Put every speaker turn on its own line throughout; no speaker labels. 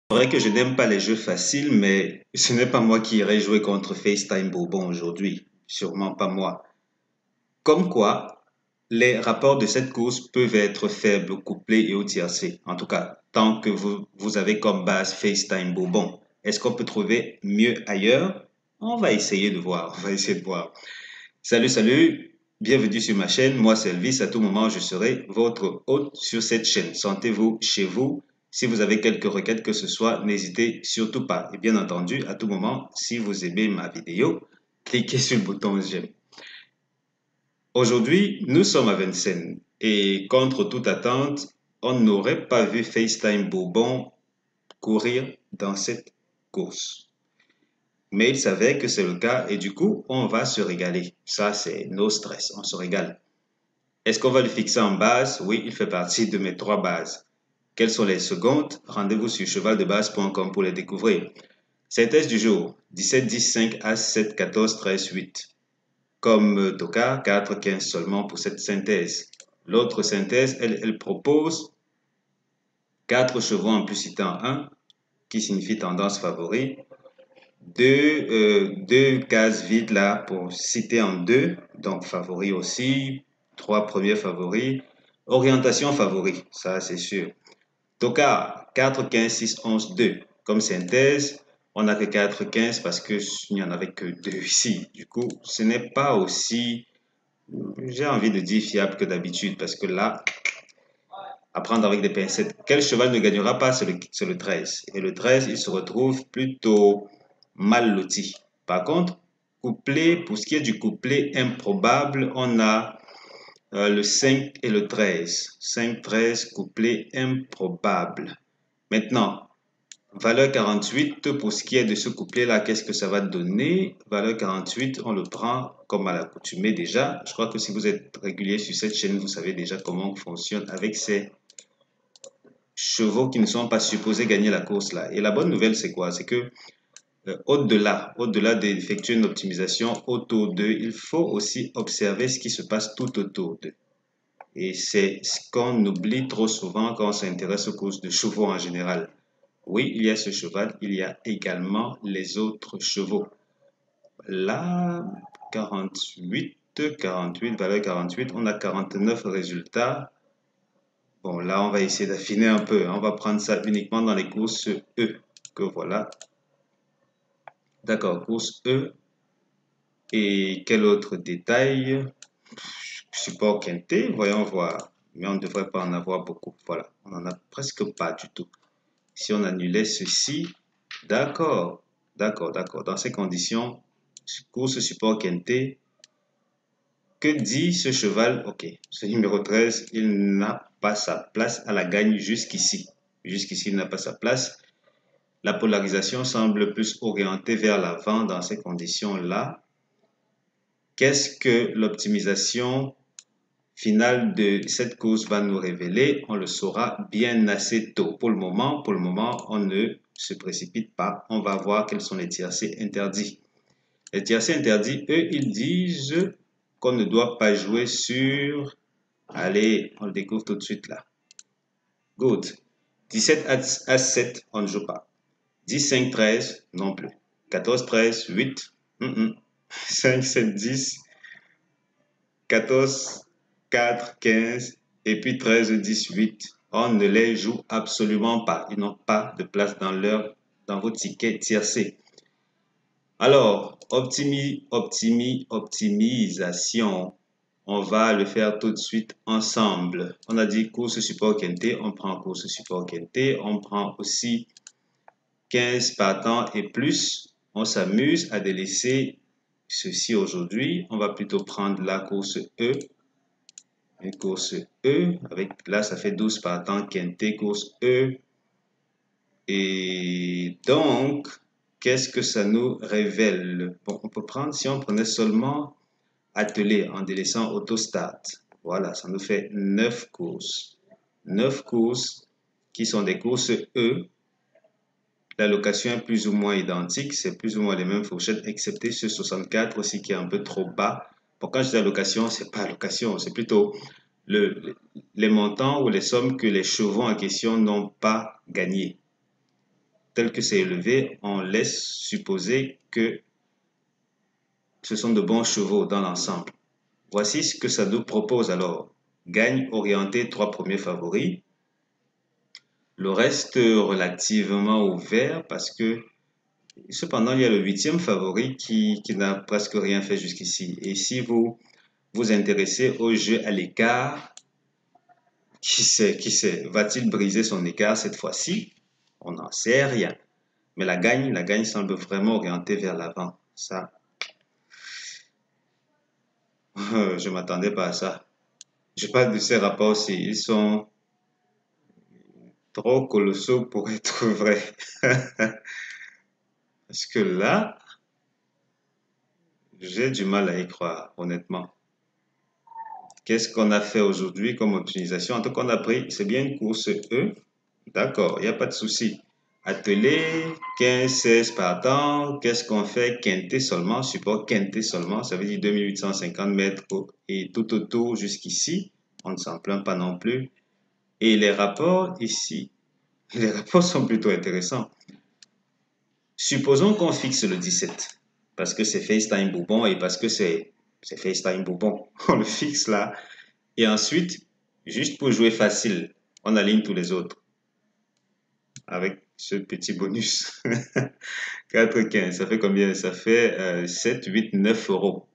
C'est vrai que je n'aime pas les jeux faciles, mais ce n'est pas moi qui irai jouer contre FaceTime Bourbon aujourd'hui. Sûrement pas moi. Comme quoi, les rapports de cette course peuvent être faibles, couplés et ou tiercés. En tout cas, tant que vous avez comme base FaceTime Bourbon. Est-ce qu'on peut trouver mieux ailleurs? On va essayer de voir. On va essayer de voir. Salut, salut. Bienvenue sur ma chaîne. Moi, c'est Elvis. À tout moment, je serai votre hôte sur cette chaîne. Sentez-vous chez vous. Si vous avez quelques requêtes que ce soit, n'hésitez surtout pas. Et bien entendu, à tout moment, si vous aimez ma vidéo, cliquez sur le bouton j'aime. Aujourd'hui, nous sommes à Vincennes et contre toute attente, on n'aurait pas vu FaceTime Bourbon courir dans cette course. Mais il savait que c'est le cas et du coup, on va se régaler. Ça, c'est no stress, on se régale. Est-ce qu'on va le fixer en base? Oui, il fait partie de mes 3 bases. Quelles sont les secondes? Rendez-vous sur chevaldebase.com pour les découvrir. Synthèse du jour, 17, 10, 5, As, 7, 14, 13, 8. Comme Toka, 4, 15 seulement pour cette synthèse. L'autre synthèse, elle propose 4 chevaux en plus citant 1, qui signifie tendance favori. Deux cases vides là pour citer en 2, donc favori aussi. 3 premiers favoris. Orientation favori, ça c'est sûr. Toka, 4, 15, 6, 11, 2. Comme synthèse, on n'a que 4, 15 parce qu'il n'y en avait que 2 ici. Du coup, ce n'est pas aussi, j'ai envie de dire fiable que d'habitude parce que là, à prendre avec des pincettes. Quel cheval ne gagnera pas? C'est le 13. Et le 13, il se retrouve plutôt mal loti. Par contre, couplet, pour ce qui est du couplet improbable, on a le 5 et le 13. 5, 13, couplet improbable. Maintenant, valeur 48, pour ce qui est de ce couplet-là, qu'est-ce que ça va donner? Valeur 48, on le prend comme à l'accoutumée déjà. Je crois que si vous êtes régulier sur cette chaîne, vous savez déjà comment on fonctionne avec ces chevaux qui ne sont pas supposés gagner la course là. Et la bonne nouvelle, c'est quoi? C'est que au-delà d'effectuer une optimisation autour d'eux, il faut aussi observer ce qui se passe tout autour d'eux. Et c'est ce qu'on oublie trop souvent quand on s'intéresse aux courses de chevaux en général. Oui, il y a ce cheval, il y a également les autres chevaux. Là, 48, 48, valeur 48, on a 49 résultats. Bon, là, on va essayer d'affiner un peu. On va prendre ça uniquement dans les courses E. Que voilà. D'accord, course E. Et quel autre détail? Support quinté, voyons voir. Mais on ne devrait pas en avoir beaucoup. Voilà, on n'en a presque pas du tout. Si on annulait ceci, d'accord, d'accord, d'accord. Dans ces conditions, course support quinté, que dit ce cheval? Ok, ce numéro 13, il n'a pas sa place à la gagne jusqu'ici. Jusqu'ici, il n'a pas sa place. La polarisation semble plus orientée vers l'avant dans ces conditions-là. Qu'est-ce que l'optimisation finale de cette course va nous révéler? On le saura bien assez tôt. Pour le moment, on ne se précipite pas. On va voir quels sont les tiercés interdits. Les tiercés interdits, eux, ils disent qu'on ne doit pas jouer sur... Allez, on le découvre tout de suite là. Good. 17 à 7, on ne joue pas. 10, 5, 13, non plus. 14, 13, 8, 5, 7, 10, 14, 4, 15, et puis 13, 18. On ne les joue absolument pas. Ils n'ont pas de place dans vos tickets tiercés. Alors, optimisation. On va le faire tout de suite ensemble. On a dit course support quinté, on prend course support quinté, on prend aussi 15 partants et plus. On s'amuse à délaisser ceci aujourd'hui. On va plutôt prendre la course E. Une course E. Avec, là, ça fait 12 partants quinté, course E. Et donc, qu'est-ce que ça nous révèle? Bon, on peut prendre, si on prenait seulement attelé en délaissant autostart. Voilà, ça nous fait 9 courses. 9 courses qui sont des courses E. La location est plus ou moins identique, c'est plus ou moins les mêmes fourchettes, excepté ce 64 aussi qui est un peu trop bas. Pour quand je dis allocation, c'est pas allocation, c'est plutôt les montants ou les sommes que les chevaux en question n'ont pas gagné. tel que c'est élevé, on laisse supposer que ce sont de bons chevaux dans l'ensemble. Voici ce que ça nous propose alors. Gagne orienté 3 premiers favoris. Le reste relativement ouvert parce que cependant il y a le 8e favori qui n'a presque rien fait jusqu'ici. Et si vous vous intéressez au jeu à l'écart, qui sait, va-t-il briser son écart cette fois-ci? On n'en sait rien. Mais la gagne semble vraiment orientée vers l'avant. Ça, je m'attendais pas à ça. Je parle de ces rapports-ci. Ils sont trop colossaux pour être vrais. Parce que là, j'ai du mal à y croire, honnêtement. Qu'est-ce qu'on a fait aujourd'hui comme optimisation? En tout cas, on a pris, c'est bien une course E. D'accord, il n'y a pas de souci. Attelé, 15, 16 partants. Qu'est-ce qu'on fait? Quinté seulement, support quinté seulement. Ça veut dire 2850 mètres et tout autour jusqu'ici. On ne s'en plaint pas non plus. Et les rapports ici, les rapports sont plutôt intéressants. Supposons qu'on fixe le 17, parce que c'est FaceTime Bourbon et parce que c'est FaceTime Bourbon. On le fixe là. Et ensuite, juste pour jouer facile, on aligne tous les autres avec ce petit bonus. 4,15, ça fait combien? Ça fait 7, 8, 9 euros.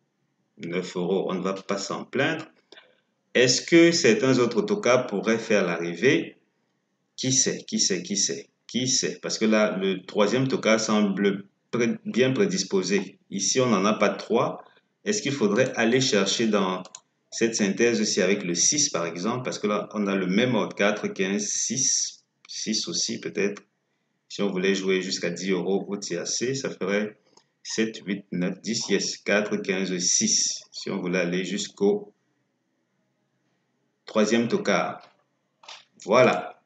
9 euros, on ne va pas s'en plaindre. Est-ce que certains autres tokas pourraient faire l'arrivée? Qui sait, qui sait, qui sait, qui sait? Parce que là, le 3e toka semble bien prédisposé. Ici, on n'en a pas 3. Est-ce qu'il faudrait aller chercher dans cette synthèse aussi avec le 6 par exemple? Parce que là, on a le même ordre, 4, 15, 6. 6 aussi peut-être. Si on voulait jouer jusqu'à 10 euros au TAC, ça ferait 7, 8, 9, 10, yes, 4, 15, 6. Si on voulait aller jusqu'au 3e tocard. Voilà.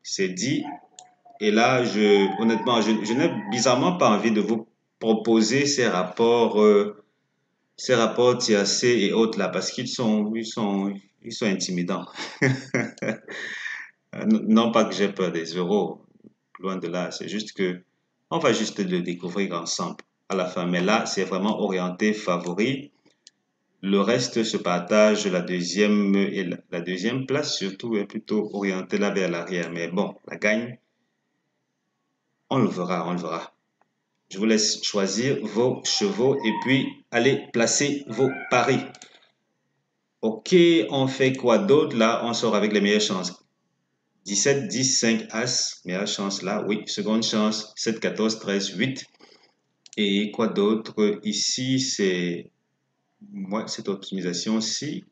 C'est dit. Et là, honnêtement, je n'ai bizarrement pas envie de vous proposer ces rapports TAC et autres là, parce ils sont intimidants. Non pas que j'ai peur des euros, loin de là, c'est juste que on va juste le découvrir ensemble à la fin. Mais là, c'est vraiment orienté favori. Le reste se partage la deuxième et la deuxième place surtout est plutôt orientée là vers l'arrière. Mais bon, la gagne, on le verra, on le verra. Je vous laisse choisir vos chevaux et puis allez placer vos paris. Ok, on fait quoi d'autre là? On sort avec les meilleures chances. 17, 10, 5, As, meilleure chance là, oui. Seconde chance, 7, 14, 13, 8. Et quoi d'autre? Ici, c'est moi, cette optimisation-ci,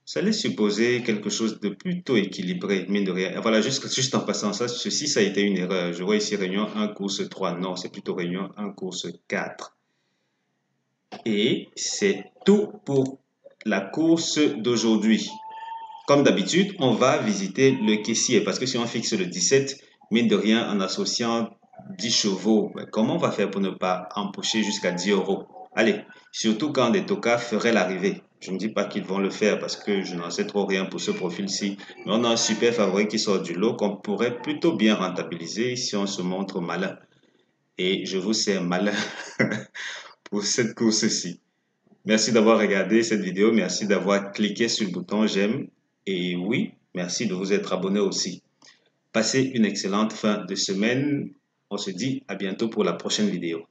ça laisse supposer quelque chose de plutôt équilibré, mine de rien. Voilà, juste en passant ça, ceci, ça a été une erreur. Je vois ici réunion 1, course 3. Non, c'est plutôt réunion 1, course 4. Et c'est tout pour la course d'aujourd'hui. Comme d'habitude, on va visiter le caissier parce que si on fixe le 17, mine de rien, en associant 10 chevaux, comment on va faire pour ne pas empocher jusqu'à 10 euros? Allez, surtout quand des tokas feraient l'arrivée. Je ne dis pas qu'ils vont le faire parce que je n'en sais trop rien pour ce profil-ci. Mais on a un super favori qui sort du lot qu'on pourrait plutôt bien rentabiliser si on se montre malin. Et je vous sers malin pour cette course-ci. Merci d'avoir regardé cette vidéo. Merci d'avoir cliqué sur le bouton j'aime. Et oui, merci de vous être abonné aussi. Passez une excellente fin de semaine. On se dit à bientôt pour la prochaine vidéo.